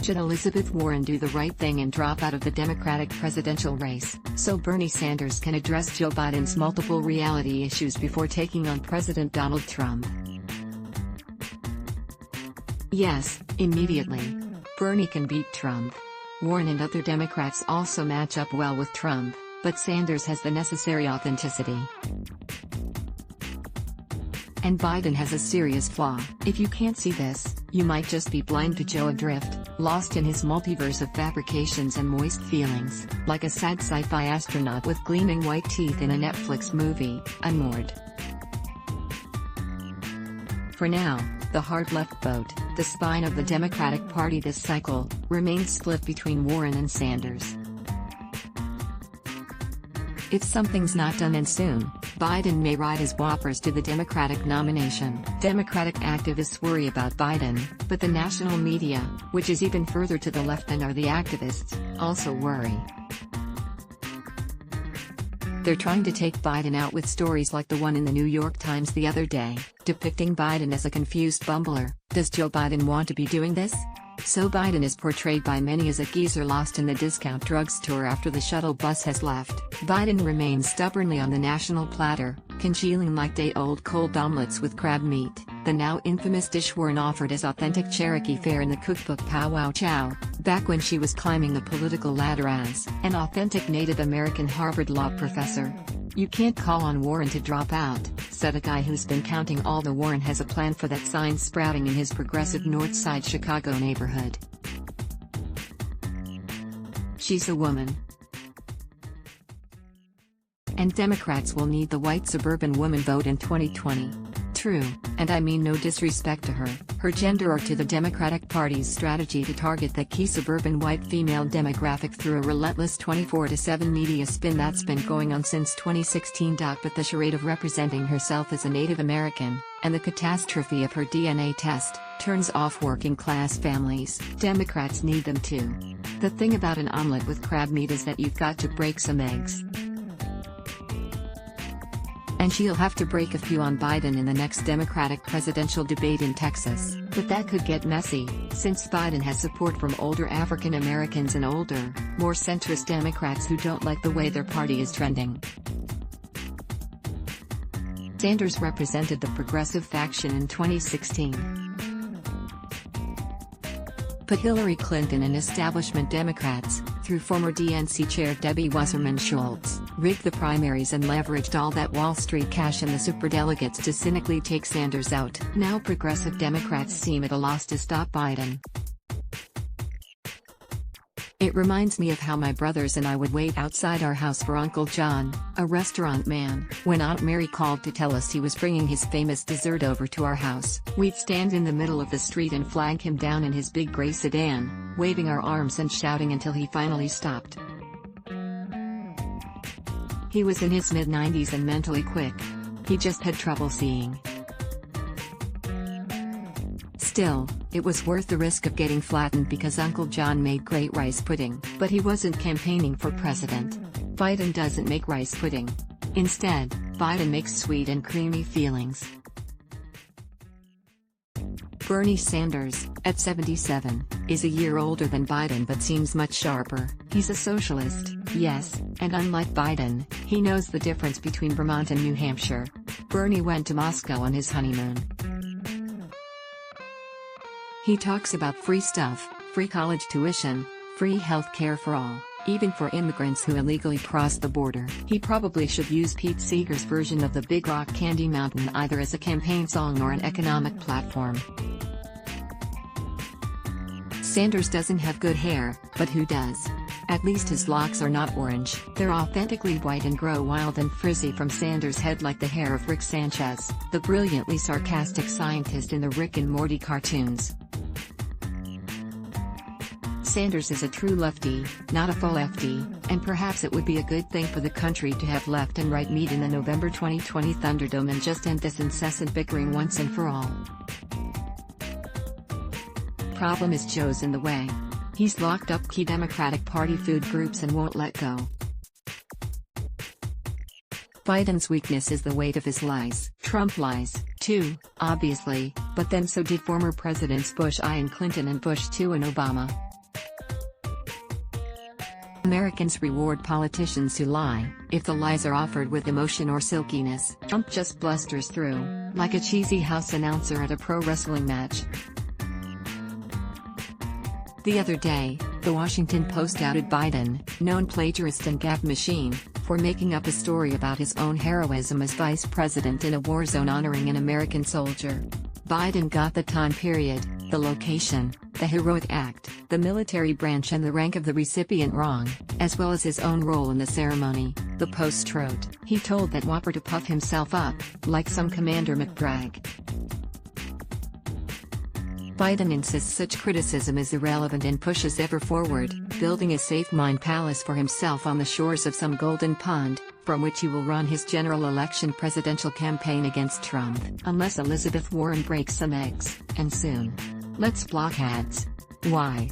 Should Elizabeth Warren do the right thing and drop out of the Democratic presidential race, so Bernie Sanders can address Joe Biden's multiple reality issues before taking on President Donald Trump? Yes, immediately. Bernie can beat Trump. Warren and other Democrats also match up well with Trump, but Sanders has the necessary authenticity. And Biden has a serious flaw. If you can't see this, you might just be blind to Joe adrift, lost in his multiverse of fabrications and moist feelings, like a sad sci-fi astronaut with gleaming white teeth in a Netflix movie, Unmoored. For now, the hard left vote, the spine of the Democratic Party this cycle, remains split between Warren and Sanders. If something's not done and soon, Biden may ride his whoppers to the Democratic nomination. Democratic activists worry about Biden, but the national media, which is even further to the left than are the activists, also worry. They're trying to take Biden out with stories like the one in the New York Times the other day, depicting Biden as a confused bumbler. Does Joe Biden want to be doing this? So Biden is portrayed by many as a geezer lost in the discount drugstore after the shuttle bus has left. Biden remains stubbornly on the national platter, congealing like day-old cold omelets with crab meat, the now infamous dish Warren offered as authentic Cherokee fare in the cookbook Pow Wow Chow, back when she was climbing the political ladder as an authentic Native American Harvard law professor. "You can't call on Warren to drop out," said a guy who's been counting all the Warren has a plan for that sign sprouting in his progressive North Side Chicago neighborhood. She's a woman. And Democrats will need the white suburban woman vote in 2020. True, and I mean no disrespect to her gender or to the Democratic Party's strategy to target the key suburban white female demographic through a relentless 24/7 media spin that's been going on since 2016. But the charade of representing herself as a Native American, and the catastrophe of her DNA test, turns off working class families. Democrats need them too. The thing about an omelet with crab meat is that you've got to break some eggs. And she'll have to break a few on Biden in the next Democratic presidential debate in Texas. But that could get messy, since Biden has support from older African Americans and older, more centrist Democrats who don't like the way their party is trending. Sanders represented the progressive faction in 2016. But Hillary Clinton and establishment Democrats, through former DNC chair Debbie Wasserman Schultz, rigged the primaries and leveraged all that Wall Street cash and the superdelegates to cynically take Sanders out. Now progressive Democrats seem at a loss to stop Biden. It reminds me of how my brothers and I would wait outside our house for Uncle John, a restaurant man, when Aunt Mary called to tell us he was bringing his famous dessert over to our house. We'd stand in the middle of the street and flag him down in his big gray sedan, waving our arms and shouting until he finally stopped. He was in his mid-90s and mentally quick. He just had trouble seeing. Still, it was worth the risk of getting flattened because Uncle John made great rice pudding. But he wasn't campaigning for president. Biden doesn't make rice pudding. Instead, Biden makes sweet and creamy feelings. Bernie Sanders, at 77, is a year older than Biden but seems much sharper. He's a socialist, yes, and unlike Biden, he knows the difference between Vermont and New Hampshire. Bernie went to Moscow on his honeymoon. He talks about free stuff, free college tuition, free health care for all, even for immigrants who illegally cross the border. He probably should use Pete Seeger's version of the Big Rock Candy Mountain either as a campaign song or an economic platform. Sanders doesn't have good hair, but who does? At least his locks are not orange. They're authentically white and grow wild and frizzy from Sanders' head like the hair of Rick Sanchez, the brilliantly sarcastic scientist in the Rick and Morty cartoons. Sanders is a true lefty, not a faux lefty, and perhaps it would be a good thing for the country to have left and right meet in the November 2020 Thunderdome and just end this incessant bickering once and for all. Problem is Joe's in the way. He's locked up key Democratic Party food groups and won't let go. Biden's weakness is the weight of his lies. Trump lies, too, obviously, but then so did former Presidents Bush I and Clinton and Bush II and Obama. Americans reward politicians who lie, if the lies are offered with emotion or silkiness. Trump just blusters through, like a cheesy house announcer at a pro wrestling match. The other day, The Washington Post outed Biden, known plagiarist and gaffe machine, for making up a story about his own heroism as vice president in a war zone honoring an American soldier. Biden got the time period, the location, the heroic act, the military branch and the rank of the recipient wrong, as well as his own role in the ceremony, the Post wrote. He told that whopper to puff himself up, like some Commander McBragg. Biden insists such criticism is irrelevant and pushes ever forward, building a safe mind palace for himself on the shores of some golden pond, from which he will run his general election presidential campaign against Trump. Unless Elizabeth Warren breaks some eggs, and soon. Let's block ads. Why?